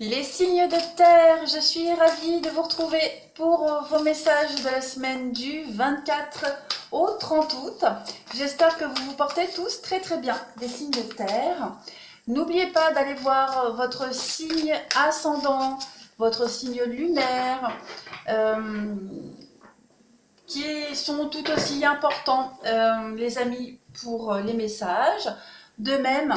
Les signes de terre, je suis ravie de vous retrouver pour vos messages de la semaine du 24 au 30 août. J'espère que vous vous portez tous très très bien, les signes de terre. N'oubliez pas d'aller voir votre signe ascendant, votre signe lunaire, qui sont tout aussi importants, les amis, pour les messages. De même,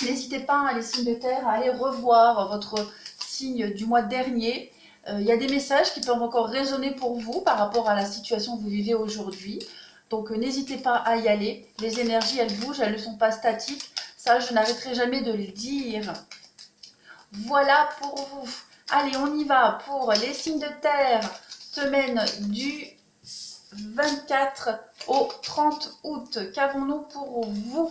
n'hésitez pas, les signes de terre, à aller revoir votre signe du mois dernier. Il y a des messages qui peuvent encore résonner pour vous par rapport à la situation que vous vivez aujourd'hui. Donc n'hésitez pas à y aller. Les énergies, elles bougent, elles ne sont pas statiques. Ça, je n'arrêterai jamais de le dire. Voilà pour vous. Allez, on y va pour les signes de terre. Semaine du 24 au 30 août. Qu'avons-nous pour vous?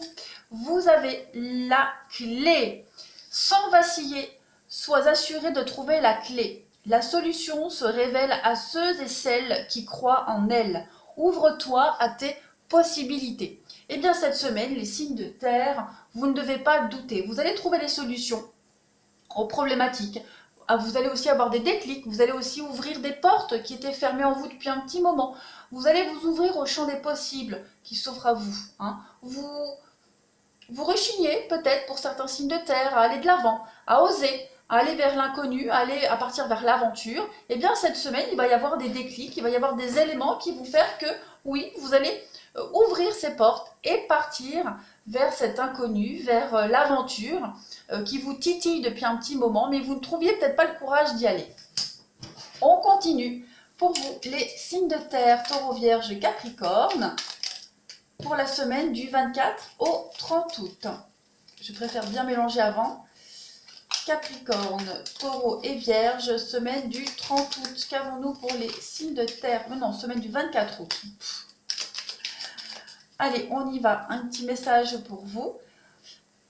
Vous avez la clé. Sans vaciller, sois assuré de trouver la clé. La solution se révèle à ceux et celles qui croient en elle. Ouvre-toi à tes possibilités. Eh bien, cette semaine, les signes de terre, vous ne devez pas douter. Vous allez trouver les solutions aux problématiques. Vous allez aussi avoir des déclics, vous allez aussi ouvrir des portes qui étaient fermées en vous depuis un petit moment. Vous allez vous ouvrir au champ des possibles qui s'offre à vous. Vous rechignez peut-être pour certains signes de terre à aller de l'avant, à oser, à aller vers l'inconnu, à partir vers l'aventure. Eh bien cette semaine, il va y avoir des déclics, il va y avoir des éléments qui vont faire que, oui, vous allez ouvrir ces portes et partir vers cet inconnu, vers l'aventure qui vous titille depuis un petit moment, mais vous ne trouviez peut-être pas le courage d'y aller. On continue. Pour vous, les signes de terre, Taureau, Vierge, Capricorne, pour la semaine du 24 au 30 août. Je préfère bien mélanger avant. Capricorne, Taureau et Vierge, semaine du 30 août. Qu'avons-nous pour les signes de terre? Non, semaine du 24 août. Allez, on y va. Un petit message pour vous.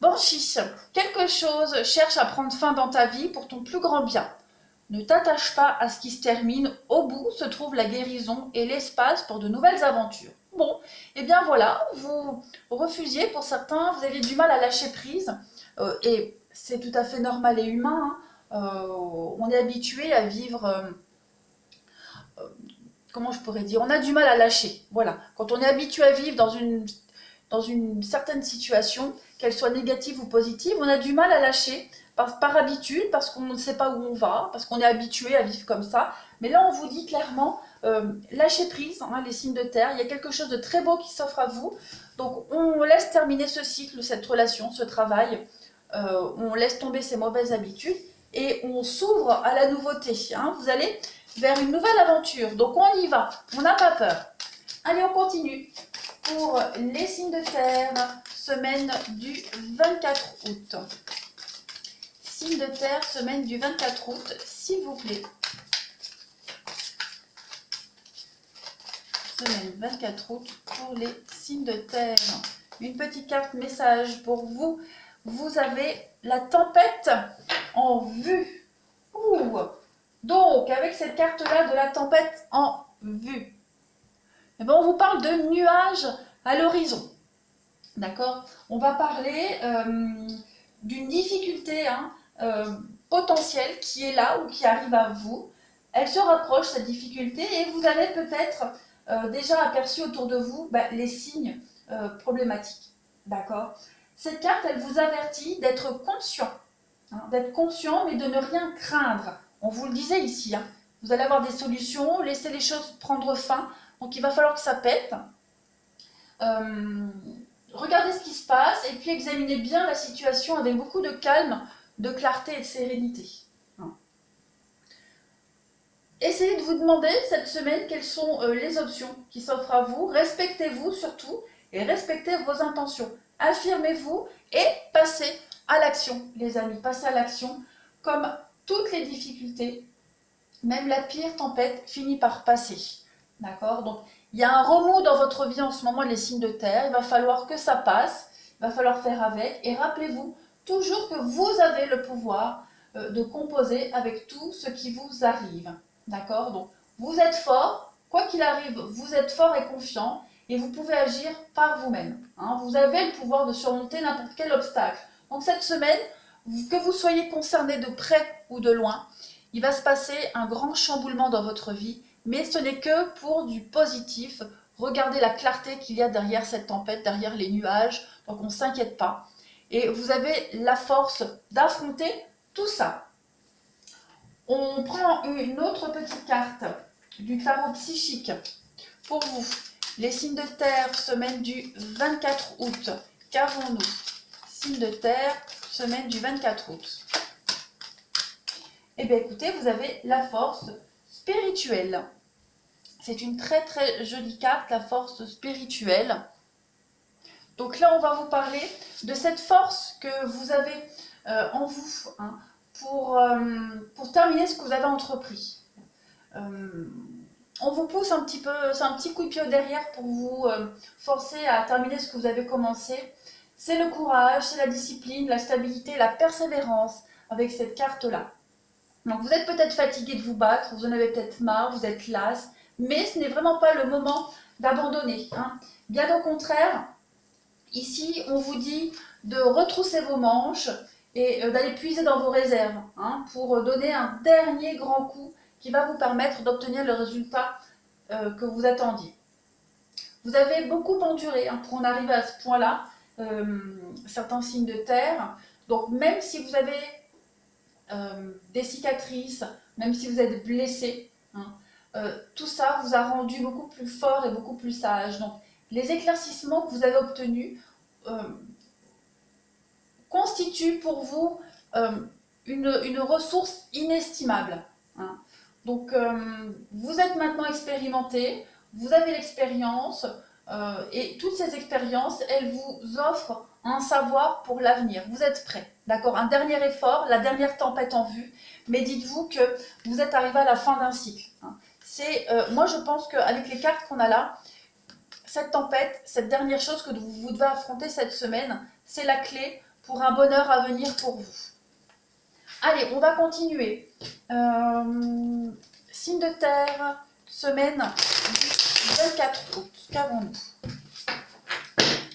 Banshee, quelque chose cherche à prendre fin dans ta vie pour ton plus grand bien. Ne t'attache pas à ce qui se termine. Au bout se trouve la guérison et l'espace pour de nouvelles aventures. Bon, et bien voilà, vous refusiez pour certains, vous aviez du mal à lâcher prise. Et c'est tout à fait normal et humain. On est habitué à vivre... comment je pourrais dire? On a du mal à lâcher. Voilà. Quand on est habitué à vivre dans une certaine situation, qu'elle soit négative ou positive, on a du mal à lâcher par habitude, parce qu'on ne sait pas où on va, parce qu'on est habitué à vivre comme ça. Mais là, on vous dit clairement, lâchez prise, les signes de terre, il y a quelque chose de très beau qui s'offre à vous. Donc, on laisse terminer ce cycle, cette relation, ce travail. On laisse tomber ces mauvaises habitudes et on s'ouvre à la nouveauté. Vous allez vers une nouvelle aventure. Donc, on y va, on n'a pas peur. Allez, on continue. Pour les signes de terre, semaine du 24 août. Signes de terre, semaine du 24 août, s'il vous plaît. Semaine 24 août pour les signes de terre. Une petite carte message pour vous. Vous avez la tempête en vue. Ouh. Donc, avec cette carte-là de la tempête en vue, eh ben, on vous parle de nuages à l'horizon. D'accord? On va parler d'une difficulté potentielle qui est là ou qui arrive à vous. Elle se rapproche, cette difficulté, et vous avez peut-être déjà aperçu autour de vous les signes problématiques. D'accord? Cette carte, elle vous avertit d'être conscient, mais de ne rien craindre. On vous le disait ici, vous allez avoir des solutions, laissez les choses prendre fin, donc il va falloir que ça pète. Regardez ce qui se passe et puis examinez bien la situation avec beaucoup de calme, de clarté et de sérénité. Essayez de vous demander cette semaine quelles sont les options qui s'offrent à vous. Respectez-vous surtout et respectez vos intentions. Affirmez-vous et passez à l'action, les amis. Passez à l'action. Comme toutes les difficultés, même la pire tempête finit par passer. D'accord? Donc, il y a un remous dans votre vie en ce moment, les signes de terre. Il va falloir que ça passe. Il va falloir faire avec. Et rappelez-vous toujours que vous avez le pouvoir de composer avec tout ce qui vous arrive. D'accord? Donc, vous êtes fort. Quoi qu'il arrive, vous êtes fort et confiant. Et vous pouvez agir par vous-même. Vous avez le pouvoir de surmonter n'importe quel obstacle. Donc, cette semaine, que vous soyez concerné de près ou de loin, il va se passer un grand chamboulement dans votre vie, mais ce n'est que pour du positif. Regardez la clarté qu'il y a derrière cette tempête, derrière les nuages, donc on ne s'inquiète pas. Et vous avez la force d'affronter tout ça. On prend une autre petite carte du tarot psychique pour vous. Les signes de terre, semaine du 24 août. Qu'avons-nous? Signes de terre, semaine du 24 août. Eh bien écoutez, vous avez la force spirituelle. C'est une très très jolie carte, la force spirituelle. Donc là, on va vous parler de cette force que vous avez en vous, hein, pour terminer ce que vous avez entrepris. On vous pousse un petit peu, c'est un petit coup de pied au derrière pour vous forcer à terminer ce que vous avez commencé. C'est le courage, c'est la discipline, la stabilité, la persévérance avec cette carte-là. Donc vous êtes peut-être fatigué de vous battre, vous en avez peut-être marre, vous êtes las, mais ce n'est vraiment pas le moment d'abandonner, hein. Bien au contraire, ici on vous dit de retrousser vos manches et d'aller puiser dans vos réserves, hein, pour donner un dernier grand coup qui va vous permettre d'obtenir le résultat que vous attendiez. Vous avez beaucoup enduré, hein, pour en arriver à ce point-là, certains signes de terre. Donc même si vous avez des cicatrices, même si vous êtes blessé, hein, tout ça vous a rendu beaucoup plus fort et beaucoup plus sage. Donc les éclaircissements que vous avez obtenus constituent pour vous une ressource inestimable, hein. Donc vous êtes maintenant expérimenté, vous avez l'expérience, et toutes ces expériences, elles vous offrent un savoir pour l'avenir. Vous êtes prêts, d'accord? Un dernier effort, la dernière tempête en vue, mais dites-vous que vous êtes arrivé à la fin d'un cycle, hein. Moi je pense qu'avec les cartes qu'on a là, cette tempête, cette dernière chose que vous devez affronter cette semaine, c'est la clé pour un bonheur à venir pour vous. Allez, on va continuer. Signe de terre, semaine du 24 août. Qu'avons-nous?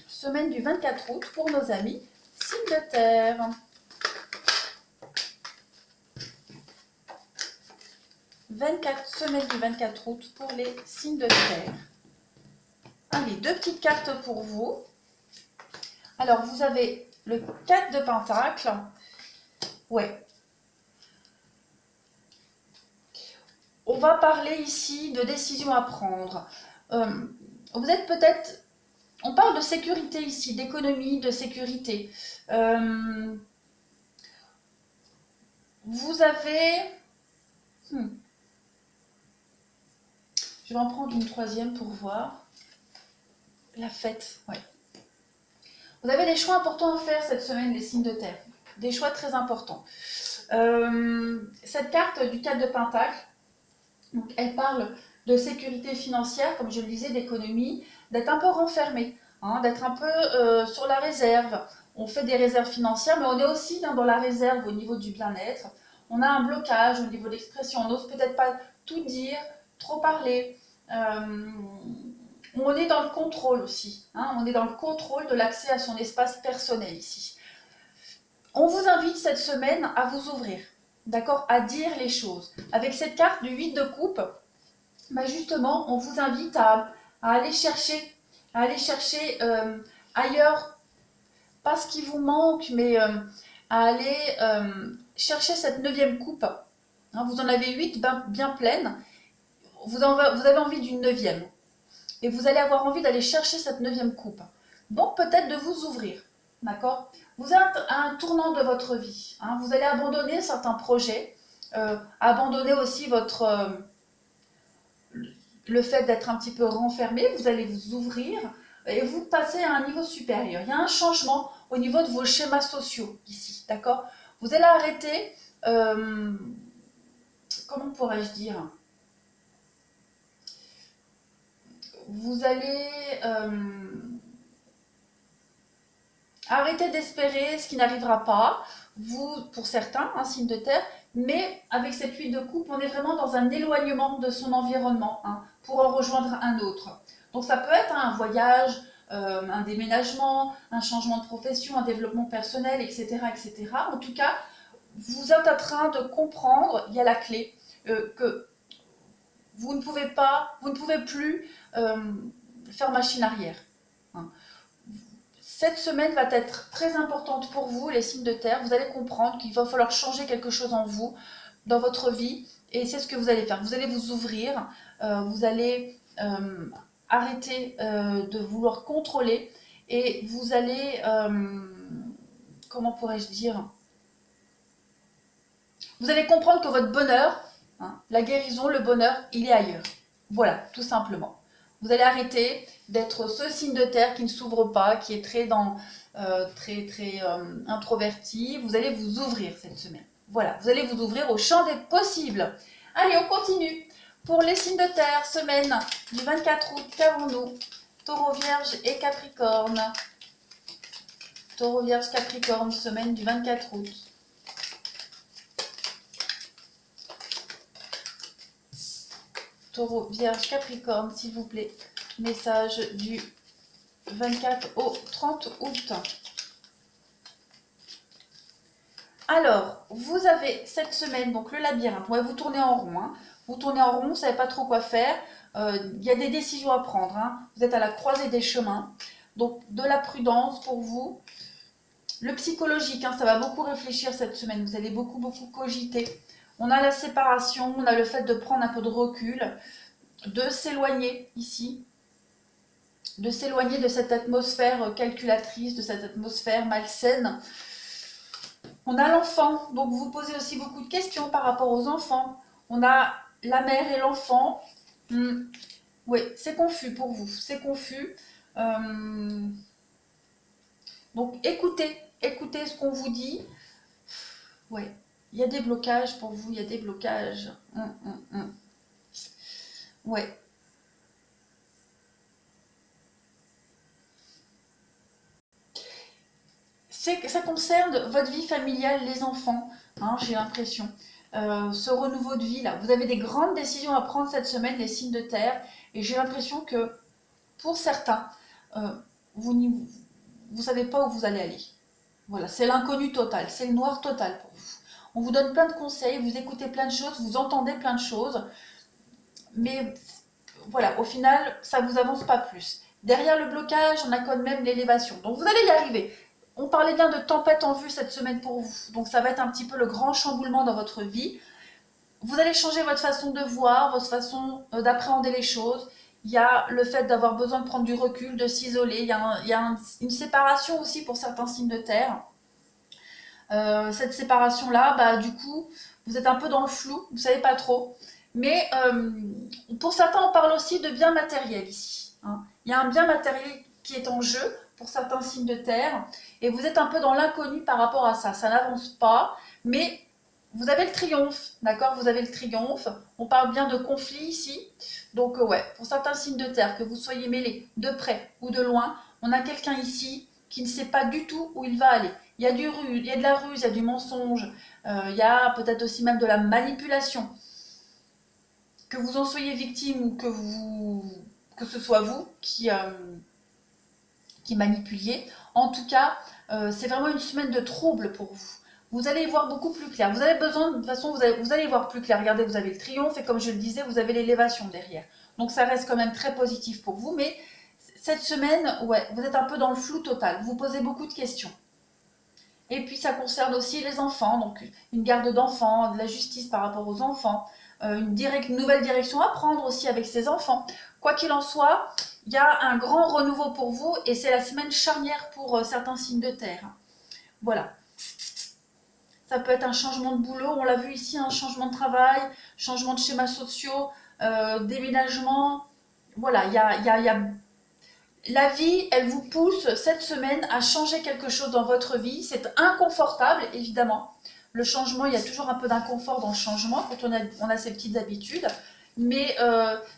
Semaine du 24 août pour nos amis. Signe de terre. Semaine du 24 août pour les signes de terre. Allez, deux petites cartes pour vous. Alors, vous avez le 4 de Pentacle. Ouais. On va parler ici de décisions à prendre. Vous êtes peut-être... On parle de sécurité ici, d'économie, de sécurité. Vous avez... Je vais en prendre une troisième pour voir. La fête, ouais. Vous avez des choix importants à faire cette semaine, les signes de terre. Des choix très importants. Cette carte du 4 de Pentacle, donc elle parle de sécurité financière, comme je le disais, d'économie, d'être un peu renfermé, hein, d'être un peu sur la réserve. On fait des réserves financières, mais on est aussi dans la réserve au niveau du bien-être. On a un blocage au niveau de l'expression, on n'ose peut-être pas tout dire, trop parler. On est dans le contrôle aussi, hein, on est dans le contrôle de l'accès à son espace personnel ici. On vous invite cette semaine à vous ouvrir, d'accord, à dire les choses. Avec cette carte du 8 de coupe, bah justement, on vous invite à aller chercher, ailleurs, pas ce qui vous manque, mais à aller chercher cette 9e coupe. Hein, vous en avez 8 bien pleines, vous avez envie d'une 9e. Et vous allez avoir envie d'aller chercher cette 9e coupe. Donc peut-être de vous ouvrir, d'accord? Vous êtes à un tournant de votre vie, hein, vous allez abandonner certains projets, abandonner aussi le fait d'être un petit peu renfermé, vous allez vous ouvrir et vous passez à un niveau supérieur. Il y a un changement au niveau de vos schémas sociaux ici, d'accord? Vous allez arrêter, comment pourrais-je dire? Vous allez arrêter d'espérer ce qui n'arrivera pas, vous, pour certains, un signe de terre, mais avec cette 8 de coupe, on est vraiment dans un éloignement de son environnement, hein, pour en rejoindre un autre. Donc ça peut être un voyage, un déménagement, un changement de profession, un développement personnel, etc., etc. En tout cas, vous êtes en train de comprendre, il y a la clé, que vous ne pouvez plus faire machine arrière. Hein. Cette semaine va être très importante pour vous, les signes de terre. Vous allez comprendre qu'il va falloir changer quelque chose en vous, dans votre vie, et c'est ce que vous allez faire. Vous allez vous ouvrir, vous allez arrêter de vouloir contrôler, et vous allez, comment pourrais-je dire, vous allez comprendre que votre bonheur, hein, la guérison, le bonheur, il est ailleurs. Voilà, tout simplement. Vous allez arrêter d'être ce signe de terre qui ne s'ouvre pas, qui est très introverti. Vous allez vous ouvrir cette semaine. Voilà, vous allez vous ouvrir au champ des possibles. Allez, on continue. Pour les signes de terre, semaine du 24 août, qu'avons-nous? Taureau, Vierge et Capricorne. Taureau, Vierge, Capricorne, semaine du 24 août. Taureau, Vierge, Capricorne, s'il vous plaît. Message du 24 au 30 août. Alors, vous avez cette semaine, donc le labyrinthe. Ouais, vous tournez en rond. Hein. Vous tournez en rond, vous ne savez pas trop quoi faire. Il y a des décisions à prendre. Hein. Vous êtes à la croisée des chemins. Donc, de la prudence pour vous. Le psychologique, hein, ça va beaucoup réfléchir cette semaine. Vous allez beaucoup cogiter. On a la séparation, on a le fait de prendre un peu de recul, de s'éloigner ici, de s'éloigner de cette atmosphère calculatrice, de cette atmosphère malsaine. On a l'enfant, donc vous vous posez aussi beaucoup de questions par rapport aux enfants. On a la mère et l'enfant. Oui, c'est confus pour vous, c'est confus. Donc écoutez ce qu'on vous dit. Oui, il y a des blocages pour vous, il y a des blocages. Ouais. Ça concerne votre vie familiale, les enfants, hein, j'ai l'impression. Ce renouveau de vie là, vous avez des grandes décisions à prendre cette semaine, les signes de terre, et j'ai l'impression que pour certains, vous ne savez pas où vous allez aller. Voilà, c'est l'inconnu total, c'est le noir total pour vous. On vous donne plein de conseils, vous écoutez plein de choses, vous entendez plein de choses, mais voilà, au final, ça ne vous avance pas plus. Derrière le blocage, on a quand même l'élévation. Donc vous allez y arriver. On parlait bien de tempête en vue cette semaine pour vous. Donc ça va être un petit peu le grand chamboulement dans votre vie. Vous allez changer votre façon de voir, votre façon d'appréhender les choses. Il y a le fait d'avoir besoin de prendre du recul, de s'isoler. Il y a une séparation aussi pour certains signes de terre. Cette séparation-là, bah, du coup, vous êtes un peu dans le flou, vous ne savez pas trop. Mais pour certains, on parle aussi de bien matériel ici. Hein. Il y a un bien matériel qui est en jeu pour certains signes de terre. Et vous êtes un peu dans l'inconnu par rapport à ça. Ça n'avance pas, mais vous avez le triomphe, d'accord? Vous avez le triomphe. On parle bien de conflit ici. Donc ouais, pour certains signes de terre, que vous soyez mêlés de près ou de loin, on a quelqu'un ici qui ne sait pas du tout où il va aller. Il y a il y a de la ruse, il y a du mensonge, il y a peut-être aussi même de la manipulation. Que vous en soyez victime ou que ce soit vous qui manipuliez, en tout cas, c'est vraiment une semaine de trouble pour vous. Vous allez y voir beaucoup plus clair. Vous avez besoin, de toute façon, vous allez y voir plus clair. Regardez, vous avez le triomphe et comme je le disais, vous avez l'élévation derrière. Donc ça reste quand même très positif pour vous, mais cette semaine, ouais, vous êtes un peu dans le flou total. Vous posez beaucoup de questions. Et puis ça concerne aussi les enfants, donc une garde d'enfants, de la justice par rapport aux enfants, une nouvelle direction à prendre aussi avec ses enfants. Quoi qu'il en soit, il y a un grand renouveau pour vous et c'est la semaine charnière pour certains signes de terre. Voilà. Ça peut être un changement de boulot, on l'a vu ici, un changement de travail, changement de schémas sociaux, déménagement. Voilà, il y a la vie, elle vous pousse cette semaine à changer quelque chose dans votre vie. C'est inconfortable, évidemment. Le changement, il y a toujours un peu d'inconfort dans le changement quand on a ses petites habitudes. Mais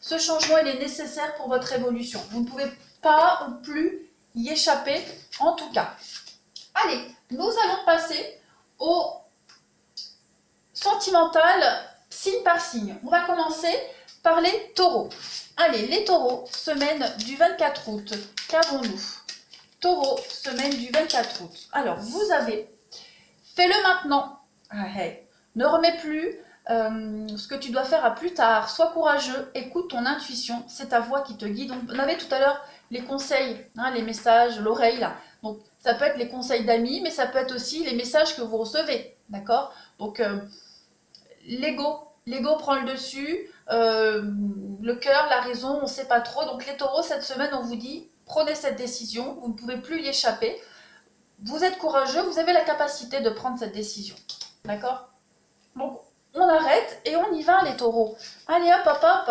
ce changement, il est nécessaire pour votre évolution. Vous ne pouvez pas ou plus y échapper, en tout cas. Allez, nous allons passer au sentimental, signe par signe. On va commencer par les taureaux. Allez, les taureaux, semaine du 24 août. Qu'avons-nous? Taureau, semaine du 24 août. Alors, vous avez, fais-le maintenant. Ne remets plus ce que tu dois faire à plus tard. Sois courageux, écoute ton intuition, c'est ta voix qui te guide. On avait tout à l'heure les conseils, hein, les messages, l'oreille là. Donc, ça peut être les conseils d'amis, mais ça peut être aussi les messages que vous recevez. D'accord? Donc, l'ego prend le dessus, le cœur, la raison, on ne sait pas trop. Donc les taureaux, cette semaine, on vous dit, prenez cette décision, vous ne pouvez plus y échapper. Vous êtes courageux, vous avez la capacité de prendre cette décision. D'accord? Donc on arrête et on y va les taureaux. Allez hop hop hop.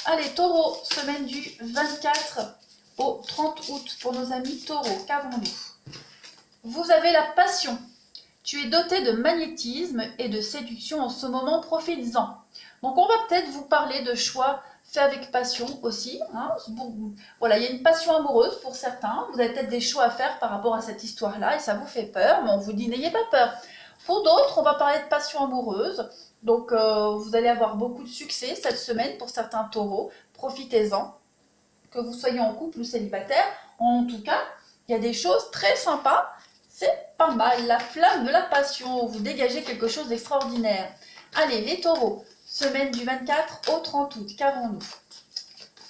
Allez taureaux, semaine du 24 au 30 août pour nos amis taureaux. Qu'avons-nous? Vous avez la passion. Tu es doté de magnétisme et de séduction en ce moment, profites-en. Donc on va peut-être vous parler de choix faits avec passion aussi. Hein. Voilà, il y a une passion amoureuse pour certains. Vous avez peut-être des choix à faire par rapport à cette histoire-là et ça vous fait peur, mais on vous dit n'ayez pas peur. Pour d'autres, on va parler de passion amoureuse. Donc vous allez avoir beaucoup de succès cette semaine pour certains taureaux. Profitez-en. Que vous soyez en couple ou célibataire, en tout cas, il y a des choses très sympas. C'est pas mal, la flamme de la passion, vous dégagez quelque chose d'extraordinaire. Allez, les taureaux, semaine du 24 au 30 août, qu'avons-nous?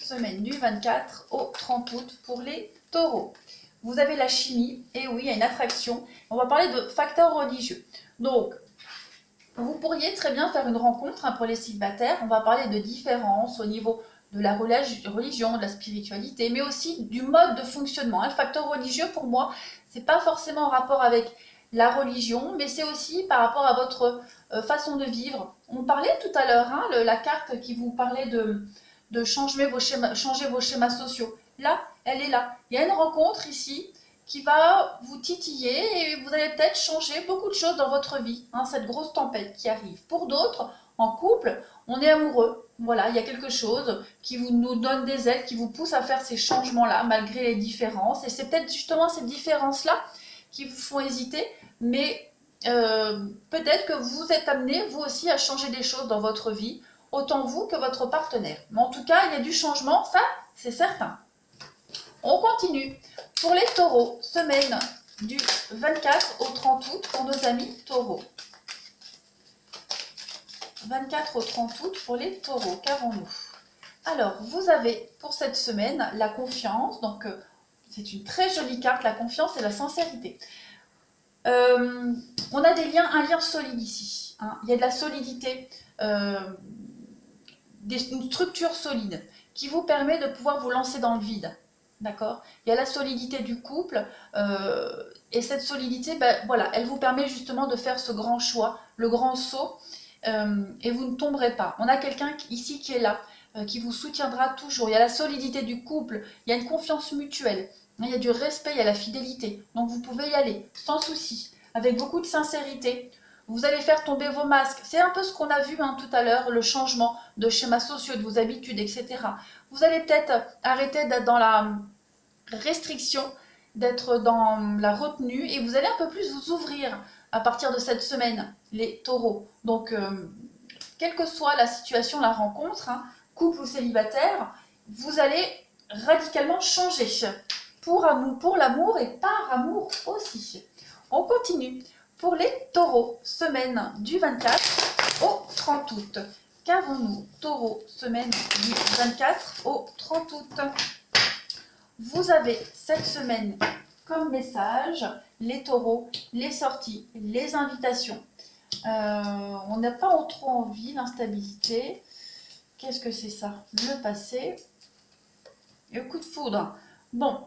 Semaine du 24 au 30 août pour les taureaux. Vous avez la chimie, et oui, il y a une attraction. On va parler de facteurs religieux. Donc, vous pourriez très bien faire une rencontre hein, pour les célibataires. On va parler de différences au niveau de la religion, de la spiritualité, mais aussi du mode de fonctionnement. Le facteur religieux, pour moi, c'est pas forcément en rapport avec la religion, mais c'est aussi par rapport à votre façon de vivre. On parlait tout à l'heure, hein, la carte qui vous parlait de changer vos schémas sociaux. Là, elle est là. Il y a une rencontre ici qui va vous titiller et vous allez peut-être changer beaucoup de choses dans votre vie, hein, cette grosse tempête qui arrive. Pour d'autres, en couple, on est amoureux. Voilà, il y a quelque chose qui nous donne des ailes, qui vous pousse à faire ces changements-là, malgré les différences. Et c'est peut-être justement ces différences-là qui vous font hésiter, mais peut-être que vous êtes amené, vous aussi, à changer des choses dans votre vie, autant vous que votre partenaire. Mais en tout cas, il y a du changement, ça, c'est certain. On continue. Pour les taureaux, semaine du 24 au 30 août pour nos amis taureaux. 24 au 30 août pour les taureaux, qu'avons-nous? Alors, vous avez pour cette semaine la confiance, donc c'est une très jolie carte, la confiance et la sincérité. On a un lien solide ici, hein. Il y a de la solidité, une structure solide qui vous permet de pouvoir vous lancer dans le vide. D'accord? Il y a la solidité du couple et cette solidité, ben, voilà, elle vous permet justement de faire ce grand choix, le grand saut et vous ne tomberez pas. On a quelqu'un ici qui est là, qui vous soutiendra toujours. Il y a la solidité du couple, il y a une confiance mutuelle, il y a du respect, il y a la fidélité. Donc vous pouvez y aller sans souci, avec beaucoup de sincérité. Vous allez faire tomber vos masques. C'est un peu ce qu'on a vu hein, tout à l'heure, le changement de schémas sociaux, de vos habitudes, etc. Vous allez peut-être arrêter d'être dans la restriction, d'être dans la retenue et vous allez un peu plus vous ouvrir à partir de cette semaine, les taureaux. Donc, quelle que soit la situation, la rencontre, hein, couple ou célibataire, vous allez radicalement changer pour l'amour et par amour aussi. On continue. Pour les taureaux, semaine du 24 au 30 août. Qu'avons-nous? Taureau, semaine du 24 au 30 août. Vous avez cette semaine comme message les taureaux, les sorties, les invitations. On n'a pas trop envie, l'instabilité. Qu'est-ce que c'est ça? Le passé. Et le coup de foudre. Bon.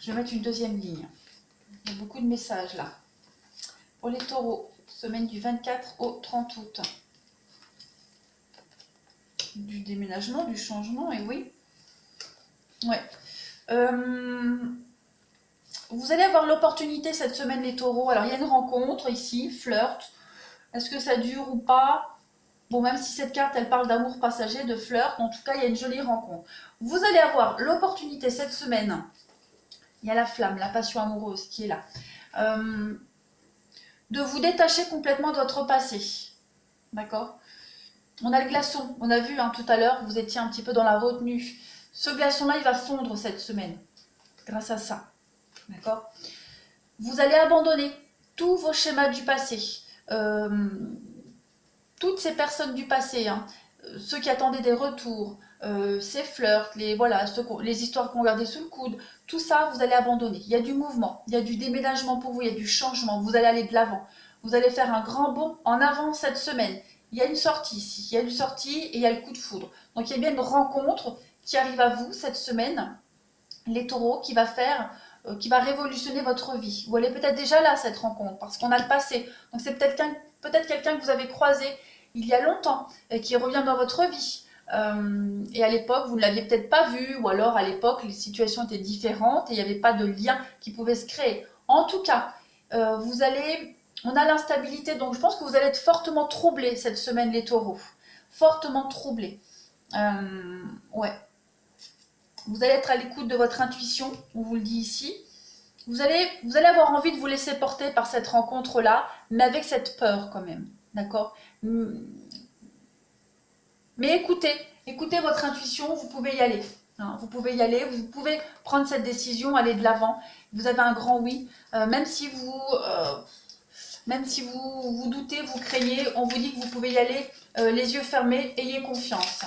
Je vais mettre une deuxième ligne. Il y a beaucoup de messages là. Pour les taureaux, semaine du 24 au 30 août. Du déménagement, du changement, et oui. Ouais. Vous allez avoir l'opportunité cette semaine, les taureaux. Alors, il y a une rencontre ici, flirt. Est-ce que ça dure ou pas? Bon, même si cette carte, elle parle d'amour passager, de flirt, en tout cas, il y a une jolie rencontre. Vous allez avoir l'opportunité cette semaine. Il y a la flamme, la passion amoureuse qui est là. De vous détacher complètement de votre passé. D'accord? On a le glaçon, on a vu hein, tout à l'heure, vous étiez un petit peu dans la retenue. Ce glaçon-là, il va fondre cette semaine, grâce à ça. D'accord? Vous allez abandonner tous vos schémas du passé. Toutes ces personnes du passé, hein, ceux qui attendaient des retours, ces flirts, les histoires qu'on gardait sous le coude, tout ça, vous allez abandonner. Il y a du mouvement, il y a du déménagement pour vous, il y a du changement, vous allez aller de l'avant. Vous allez faire un grand bond en avant cette semaine. Il y a une sortie ici, il y a une sortie et il y a le coup de foudre. Donc il y a bien une rencontre qui arrive à vous cette semaine, les taureaux, qui va révolutionner votre vie. Vous allez peut-être déjà là, cette rencontre, parce qu'on a le passé. Donc c'est peut-être quelqu'un que vous avez croisé il y a longtemps et qui revient dans votre vie. Et à l'époque, vous ne l'aviez peut-être pas vu, ou alors à l'époque, les situations étaient différentes et il n'y avait pas de lien qui pouvait se créer. En tout cas, on a l'instabilité, donc je pense que vous allez être fortement troublés cette semaine, les taureaux. Fortement troublés. Ouais. Vous allez être à l'écoute de votre intuition, on vous le dit ici. Vous allez avoir envie de vous laisser porter par cette rencontre-là, mais avec cette peur quand même. D'accord? Mais écoutez votre intuition, vous pouvez y aller. Hein, vous pouvez y aller, vous pouvez prendre cette décision, aller de l'avant. Vous avez un grand oui, même si vous doutez, vous craignez, on vous dit que vous pouvez y aller les yeux fermés, ayez confiance.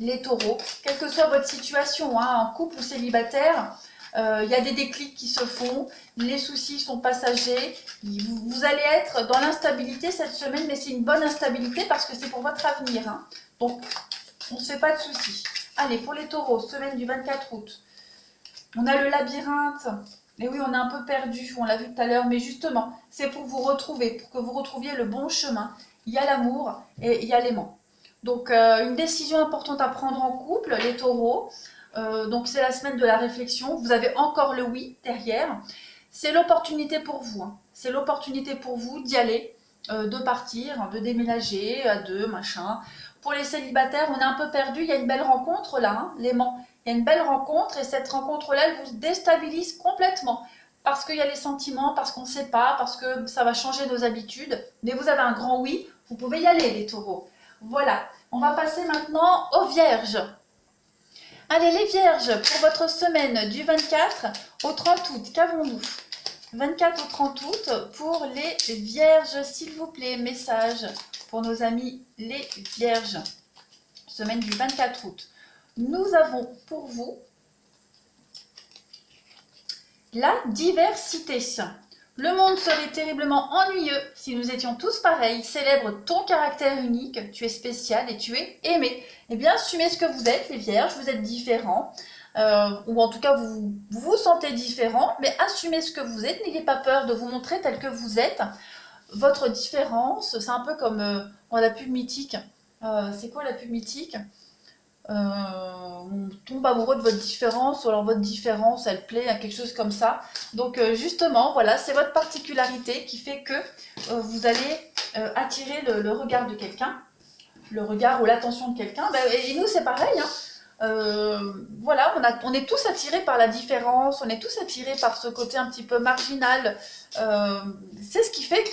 Les taureaux, quelle que soit votre situation, hein, en couple ou célibataire, il y a des déclics qui se font, les soucis sont passagers, vous allez être dans l'instabilité cette semaine, mais c'est une bonne instabilité parce que c'est pour votre avenir. Hein. Donc, on ne se fait pas de soucis. Allez, pour les taureaux, semaine du 24 août, on a le labyrinthe. Et oui, on est un peu perdu, on l'a vu tout à l'heure, mais justement, c'est pour vous retrouver, pour que vous retrouviez le bon chemin. Il y a l'amour et il y a l'aimant. Donc, une décision importante à prendre en couple, les taureaux. Donc, c'est la semaine de la réflexion. Vous avez encore le oui derrière. C'est l'opportunité pour vous. Hein. C'est l'opportunité pour vous d'y aller, de partir, de déménager à deux, machin. Pour les célibataires, on est un peu perdu. Il y a une belle rencontre là, hein, l'aimant. Il y a une belle rencontre et cette rencontre-là, elle vous déstabilise complètement. Parce qu'il y a les sentiments, parce qu'on ne sait pas, parce que ça va changer nos habitudes. Mais vous avez un grand oui, vous pouvez y aller les taureaux. Voilà, on va passer maintenant aux vierges. Allez les vierges, pour votre semaine du 24 au 30 août, qu'avons-nous? 24 au 30 août pour les vierges, s'il vous plaît, message pour nos amis les vierges. Semaine du 24 août. Nous avons pour vous la diversité. Le monde serait terriblement ennuyeux si nous étions tous pareils. Célèbre ton caractère unique, tu es spécial et tu es aimé. Eh bien, assumez ce que vous êtes, les vierges, vous êtes différents. Ou en tout cas, vous vous sentez différents, mais assumez ce que vous êtes. N'ayez pas peur de vous montrer tel que vous êtes. Votre différence, c'est un peu comme la pub mythique. C'est quoi la pub mythique? On tombe amoureux de votre différence, ou alors votre différence, elle plaît à quelque chose comme ça. Donc justement, voilà, c'est votre particularité qui fait que vous allez attirer le regard de quelqu'un, le regard ou l'attention de quelqu'un. Et nous, c'est pareil. Hein. Voilà, on est tous attirés par la différence, on est tous attirés par ce côté un petit peu marginal. C'est ce qui fait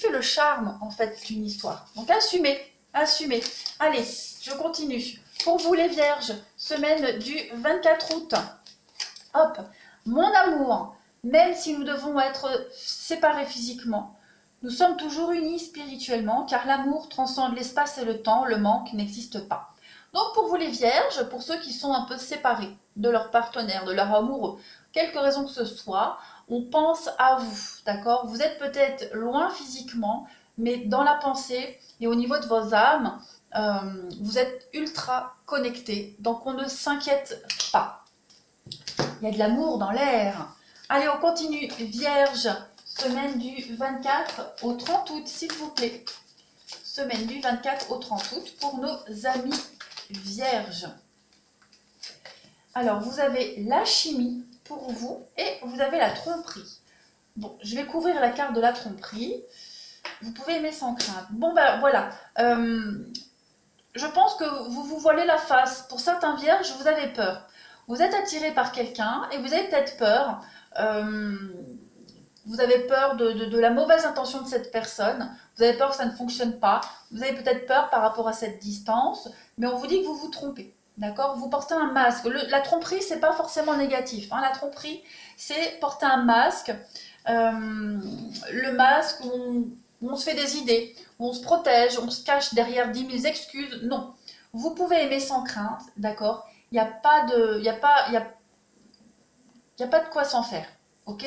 le charme, en fait, d'une histoire. Donc assumez. Allez, je continue. Pour vous les vierges, semaine du 24 août. Hop, mon amour, même si nous devons être séparés physiquement, nous sommes toujours unis spirituellement, car l'amour transcende l'espace et le temps, le manque n'existe pas. Donc pour vous les vierges, pour ceux qui sont un peu séparés de leur partenaire, de leur amoureux, quelque raison que ce soit, on pense à vous, d'accord? Vous êtes peut-être loin physiquement, mais dans la pensée et au niveau de vos âmes, vous êtes ultra connectés, donc on ne s'inquiète pas. Il y a de l'amour dans l'air. Allez, on continue. Vierge, semaine du 24 au 30 août, s'il vous plaît. Semaine du 24 au 30 août pour nos amis vierges. Alors, vous avez la chimie pour vous et vous avez la tromperie. Bon, je vais couvrir la carte de la tromperie. Vous pouvez aimer sans crainte. Bon, ben voilà. Je pense que vous vous voilez la face. Pour certains vierges, vous avez peur. Vous êtes attiré par quelqu'un et vous avez peut-être peur. vous avez peur de la mauvaise intention de cette personne, vous avez peur que ça ne fonctionne pas, vous avez peut-être peur par rapport à cette distance, mais on vous dit que vous vous trompez. D'accord? Vous portez un masque. La tromperie, c'est pas forcément négatif. Hein. La tromperie, c'est porter un masque. Le masque où on se fait des idées, où on se protège, on se cache derrière 10 000 excuses. Non. Vous pouvez aimer sans crainte, d'accord? Il n'y a pas de, y a pas de quoi s'en faire. Ok?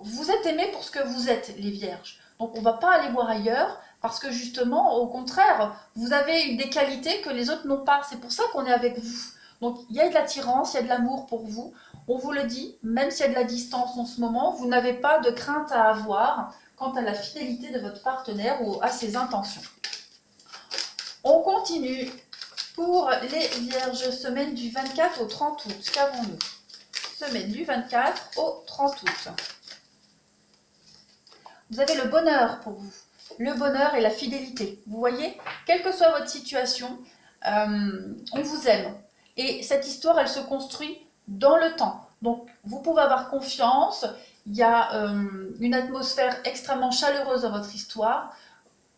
Vous êtes aimés pour ce que vous êtes, les vierges. Donc on ne va pas aller voir ailleurs. Parce que justement, au contraire, vous avez des qualités que les autres n'ont pas. C'est pour ça qu'on est avec vous. Donc, il y a de l'attirance, il y a de l'amour pour vous. On vous le dit, même s'il y a de la distance en ce moment, vous n'avez pas de crainte à avoir quant à la fidélité de votre partenaire ou à ses intentions. On continue pour les vierges, semaine du 24 au 30 août. Qu'avons-nous? Semaine du 24 au 30 août. Vous avez le bonheur pour vous. Le bonheur et la fidélité. Vous voyez, quelle que soit votre situation, on vous aime. Et cette histoire, elle se construit dans le temps. Donc, vous pouvez avoir confiance. Il y a une atmosphère extrêmement chaleureuse dans votre histoire.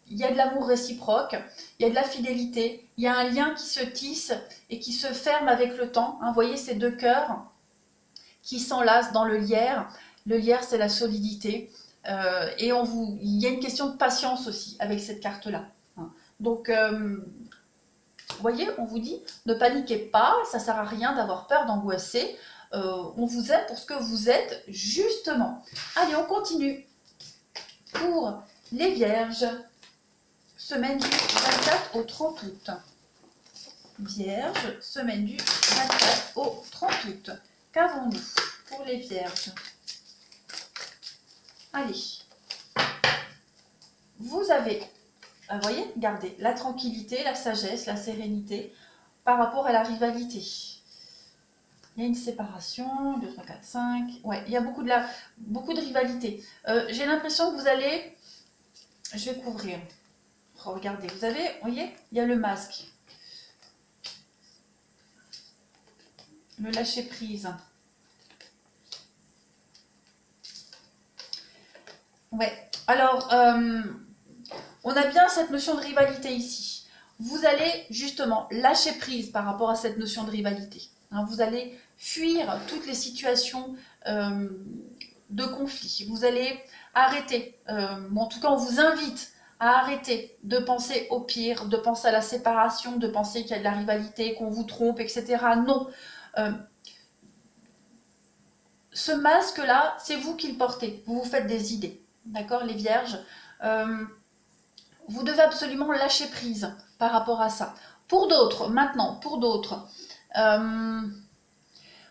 Il y a de l'amour réciproque. Il y a de la fidélité. Il y a un lien qui se tisse et qui se ferme avec le temps. Hein, vous voyez ces deux cœurs qui s'enlacent dans le lierre. Le lierre, c'est la solidité. Et il y a une question de patience aussi avec cette carte-là. Hein. Donc, vous voyez, on vous dit, ne paniquez pas, ça ne sert à rien d'avoir peur, d'angoisser. On vous aime pour ce que vous êtes, justement. Allez, on continue. Pour les vierges, semaine du 24 au 30 août. Vierges, semaine du 24 au 30 août. Qu'avons-nous pour les vierges? Allez, vous avez, vous voyez, regardez, la tranquillité, la sagesse, la sérénité par rapport à la rivalité. Il y a une séparation, 2, 3, 4, 5, ouais, il y a beaucoup de rivalité. J'ai l'impression que vous allez, je vais couvrir, regardez, vous avez, vous voyez, il y a le masque, le lâcher prise. Ouais, alors, on a bien cette notion de rivalité ici. Vous allez justement lâcher prise par rapport à cette notion de rivalité. Hein, vous allez fuir toutes les situations de conflit. Vous allez arrêter, en tout cas on vous invite à arrêter de penser au pire, de penser à la séparation, de penser qu'il y a de la rivalité, qu'on vous trompe, etc. Non. Ce masque-là, c'est vous qui le portez. Vous vous faites des idées. D'accord, les vierges, vous devez absolument lâcher prise par rapport à ça. Pour d'autres, maintenant, pour d'autres,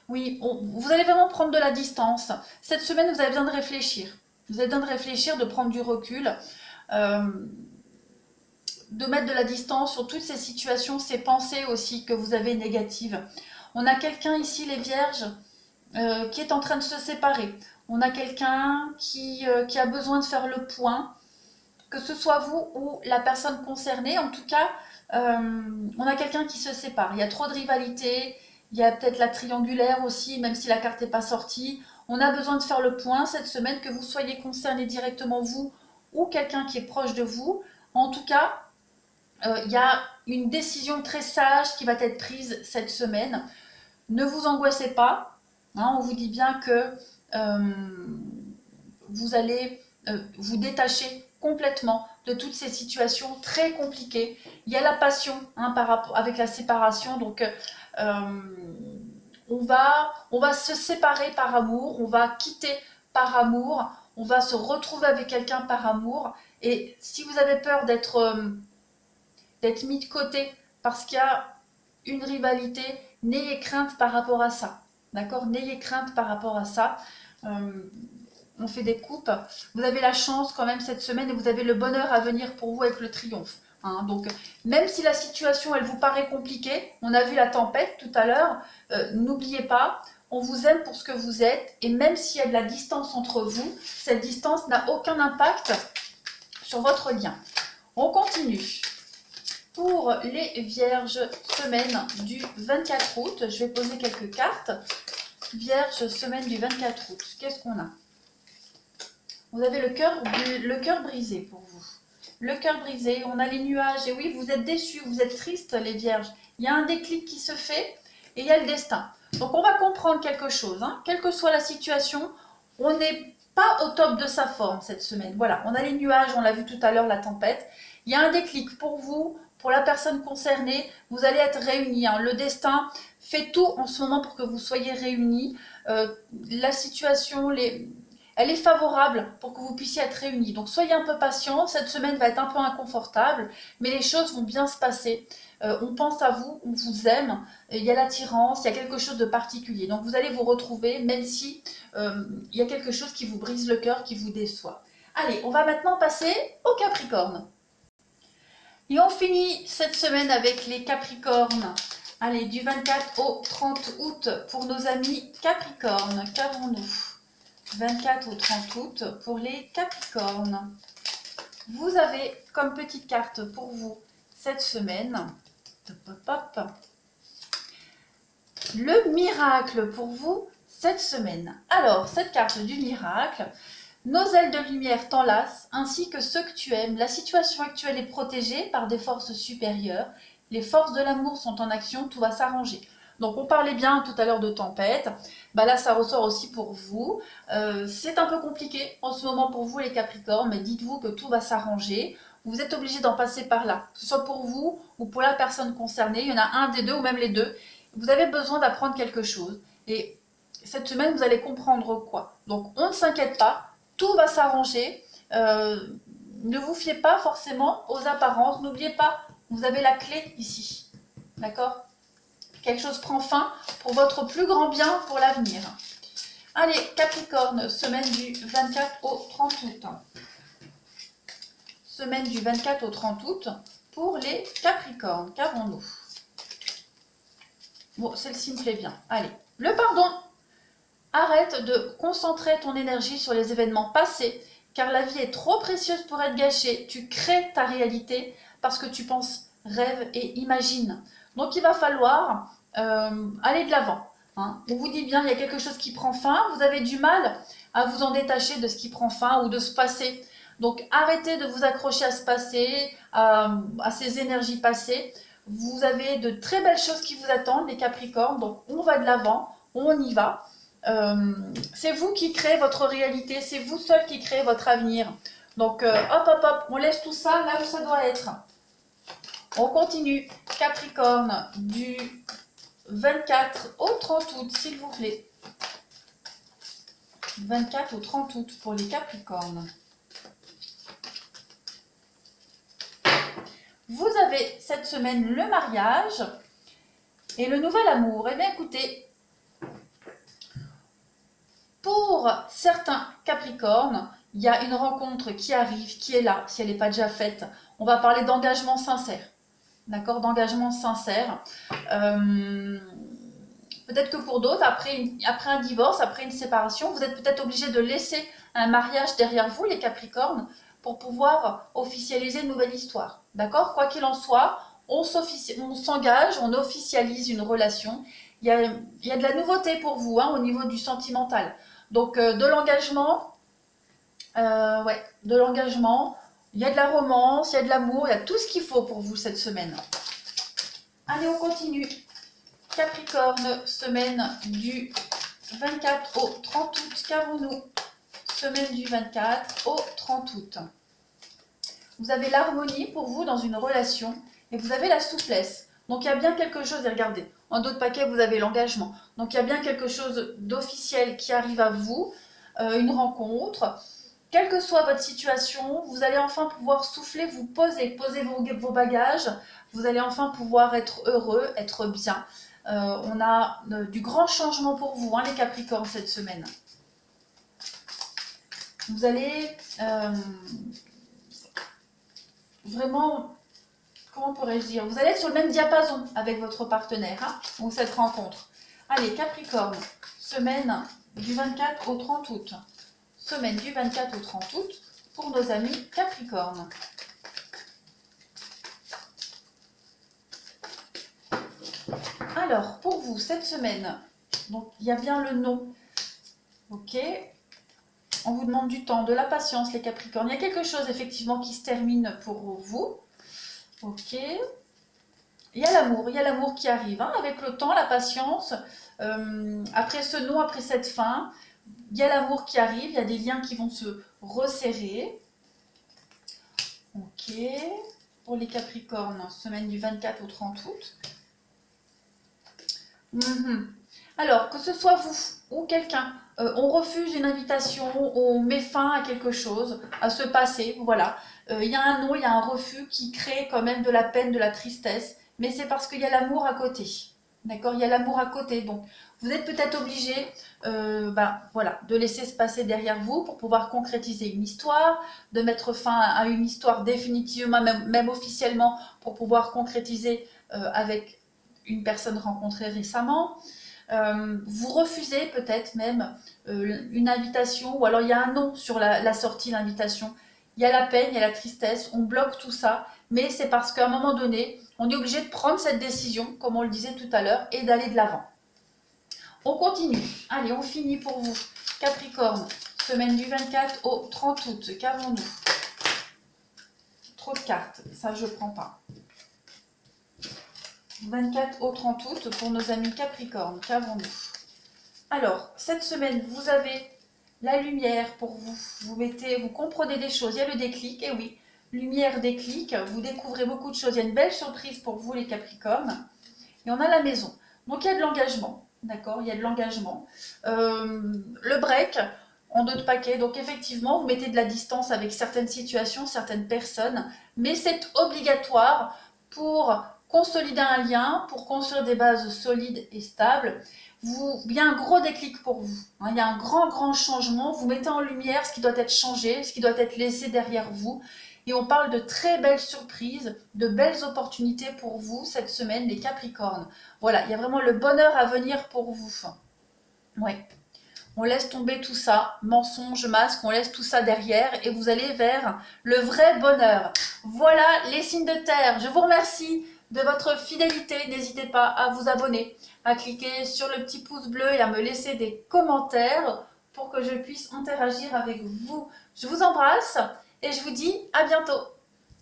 oui, vous allez vraiment prendre de la distance. Cette semaine, vous avez besoin de réfléchir. Vous avez besoin de réfléchir, de prendre du recul, de mettre de la distance sur toutes ces situations, ces pensées aussi que vous avez négatives. On a quelqu'un ici, les vierges, qui est en train de se séparer. On a quelqu'un qui a besoin de faire le point, que ce soit vous ou la personne concernée. En tout cas, on a quelqu'un qui se sépare. Il y a trop de rivalité, il y a peut-être la triangulaire aussi, même si la carte n'est pas sortie. On a besoin de faire le point cette semaine, que vous soyez concerné directement vous ou quelqu'un qui est proche de vous. En tout cas, il y a une décision très sage qui va être prise cette semaine. Ne vous angoissez pas. Hein, on vous dit bien que vous allez vous détacher complètement de toutes ces situations très compliquées. Il y a la passion hein, par rapport avec la séparation, donc on va se séparer par amour, on va quitter par amour, on va se retrouver avec quelqu'un par amour. Et si vous avez peur d'être mis de côté parce qu'il y a une rivalité, n'ayez crainte par rapport à ça. D'accord? N'ayez crainte par rapport à ça. On fait des coupes. Vous avez la chance quand même cette semaine et vous avez le bonheur à venir pour vous avec le triomphe. Hein. Donc, même si la situation, elle vous paraît compliquée, on a vu la tempête tout à l'heure, n'oubliez pas, on vous aime pour ce que vous êtes et même s'il y a de la distance entre vous, cette distance n'a aucun impact sur votre lien. On continue. Pour les vierges, semaine du 24 août, je vais poser quelques cartes. Vierge, semaine du 24 août. Qu'est-ce qu'on a? Vous avez le cœur brisé pour vous. Le cœur brisé, on a les nuages. Et oui, vous êtes déçus, vous êtes tristes, les vierges. Il y a un déclic qui se fait et il y a le destin. Donc, on va comprendre quelque chose. Hein. Quelle que soit la situation, on n'est pas au top de sa forme cette semaine. Voilà, on a les nuages, on l'a vu tout à l'heure, la tempête. Il y a un déclic pour vous, pour la personne concernée. Vous allez être réunis. Hein. Le destin fait tout en ce moment pour que vous soyez réunis. La situation, elle est favorable pour que vous puissiez être réunis. Donc soyez un peu patients, cette semaine va être un peu inconfortable, mais les choses vont bien se passer. On pense à vous, on vous aime, il y a l'attirance, il y a quelque chose de particulier. Donc vous allez vous retrouver, même si il y a quelque chose qui vous brise le cœur, qui vous déçoit. Allez, on va maintenant passer au Capricorne. Et on finit cette semaine avec les Capricornes. Allez, du 24 au 30 août pour nos amis Capricornes. Qu'avons-nous? 24 au 30 août pour les Capricornes. Vous avez comme petite carte pour vous cette semaine le miracle pour vous cette semaine. Alors, cette carte du miracle, nos ailes de lumière t'enlacent ainsi que ceux que tu aimes. La situation actuelle est protégée par des forces supérieures. Les forces de l'amour sont en action, tout va s'arranger. Donc on parlait bien tout à l'heure de tempête, bah là ça ressort aussi pour vous. C'est un peu compliqué en ce moment pour vous les Capricornes, mais dites-vous que tout va s'arranger. Vous êtes obligé d'en passer par là, que ce soit pour vous ou pour la personne concernée. Il y en a un des deux ou même les deux. Vous avez besoin d'apprendre quelque chose. Et cette semaine, vous allez comprendre quoi. Donc on ne s'inquiète pas, tout va s'arranger. Ne vous fiez pas forcément aux apparences. N'oubliez pas, vous avez la clé ici. D'accord ? Quelque chose prend fin pour votre plus grand bien pour l'avenir. Allez, Capricorne, semaine du 24 au 30 août. Semaine du 24 au 30 août pour les Capricornes. Qu'avons-nous? Bon, celle-ci me plaît bien. Allez, le pardon. Arrête de concentrer ton énergie sur les événements passés, car la vie est trop précieuse pour être gâchée. Tu crées ta réalité parce que tu penses, rêve et imagine. Donc il va falloir aller de l'avant. Hein. On vous dit bien, il y a quelque chose qui prend fin, vous avez du mal à vous en détacher de ce qui prend fin ou de ce passé. Donc arrêtez de vous accrocher à ce passé, à ces énergies passées. Vous avez de très belles choses qui vous attendent, les Capricornes, donc on va de l'avant, on y va. C'est vous qui créez votre réalité, c'est vous seul qui créez votre avenir. Donc hop hop hop, on laisse tout ça là où ça doit être. On continue. Capricorne du 24 au 30 août, s'il vous plaît. 24 au 30 août pour les Capricornes. Vous avez cette semaine le mariage et le nouvel amour. Eh bien écoutez, pour certains Capricornes, il y a une rencontre qui arrive, qui est là, si elle n'est pas déjà faite. On va parler d'engagement sincère. D'accord, d'engagement sincère. Peut-être que pour d'autres, après un divorce, après une séparation, vous êtes peut-être obligé de laisser un mariage derrière vous, les Capricornes, pour pouvoir officialiser une nouvelle histoire. D'accord? Quoi qu'il en soit, on s'engage, on officialise une relation. Il y a de la nouveauté pour vous hein, au niveau du sentimental. Donc de l'engagement, de l'engagement. Il y a de la romance, il y a de l'amour, il y a tout ce qu'il faut pour vous cette semaine. Allez, on continue. Capricorne, semaine du 24 au 30 août. Qu'avons-nous? Semaine du 24 au 30 août. Vous avez l'harmonie pour vous dans une relation et vous avez la souplesse. Donc il y a bien quelque chose, et regardez, en d'autres paquets vous avez l'engagement. Donc il y a bien quelque chose d'officiel qui arrive à vous, une rencontre. Quelle que soit votre situation, vous allez enfin pouvoir souffler, vous poser vos bagages. Vous allez enfin pouvoir être heureux, être bien. On a du grand changement pour vous, hein, les Capricornes, cette semaine. Vous allez vraiment, comment pourrais-je dire, vous allez être sur le même diapason avec votre partenaire, hein, ou cette rencontre. Allez, Capricorne, semaine du 24 au 30 août. Semaine du 24 au 30 août pour nos amis Capricorne. Alors, pour vous, cette semaine, Donc, il y a bien le non. Ok. On vous demande du temps, de la patience, les Capricornes. Il y a quelque chose, effectivement, qui se termine pour vous. Ok. Il y a l'amour qui arrive, hein, avec le temps, la patience. Après ce non, après cette fin, il y a l'amour qui arrive, il y a des liens qui vont se resserrer. Ok. Pour les Capricornes, semaine du 24 au 30 août. Alors, que ce soit vous ou quelqu'un, on refuse une invitation, on met fin à quelque chose, à se passer, voilà. Il y a un non, il y a un refus qui crée quand même de la peine, de la tristesse, mais c'est parce qu'il y a l'amour à côté. D'accord? Il y a l'amour à côté, donc vous êtes peut-être obligé voilà, de laisser se passer derrière vous pour pouvoir concrétiser une histoire, de mettre fin à une histoire définitivement, même officiellement, pour pouvoir concrétiser avec une personne rencontrée récemment. Vous refusez peut-être même une invitation, ou alors il y a un non sur la sortie de l'invitation. Il y a la peine, il y a la tristesse, on bloque tout ça, mais c'est parce qu'à un moment donné, on est obligé de prendre cette décision, comme on le disait tout à l'heure, et d'aller de l'avant. On continue. Allez, on finit pour vous. Capricorne, semaine du 24 au 30 août. Qu'avons-nous? Trop de cartes, ça je ne prends pas. 24 au 30 août pour nos amis Capricorne. Qu'avons-nous? Alors, cette semaine, vous avez la lumière pour vous. Vous comprenez des choses. Il y a le déclic, et oui, lumière, déclic. Vous découvrez beaucoup de choses. Il y a une belle surprise pour vous, les Capricornes. Et on a la maison. Donc, il y a de l'engagement. D'accord? Il y a de l'engagement. Le break en 2 de paquet. Donc, effectivement, vous mettez de la distance avec certaines situations, certaines personnes. Mais c'est obligatoire pour consolider un lien, pour construire des bases solides et stables. Il y a un gros déclic pour vous. Hein, il y a un grand changement. Vous mettez en lumière ce qui doit être changé, ce qui doit être laissé derrière vous. Et on parle de très belles surprises, de belles opportunités pour vous cette semaine, les Capricornes. Voilà, il y a vraiment le bonheur à venir pour vous. Ouais. On laisse tomber tout ça, mensonge, masque, on laisse tout ça derrière et vous allez vers le vrai bonheur. Voilà les signes de terre. Je vous remercie de votre fidélité. N'hésitez pas à vous abonner, à cliquer sur le petit pouce bleu et à me laisser des commentaires pour que je puisse interagir avec vous. Je vous embrasse et je vous dis à bientôt.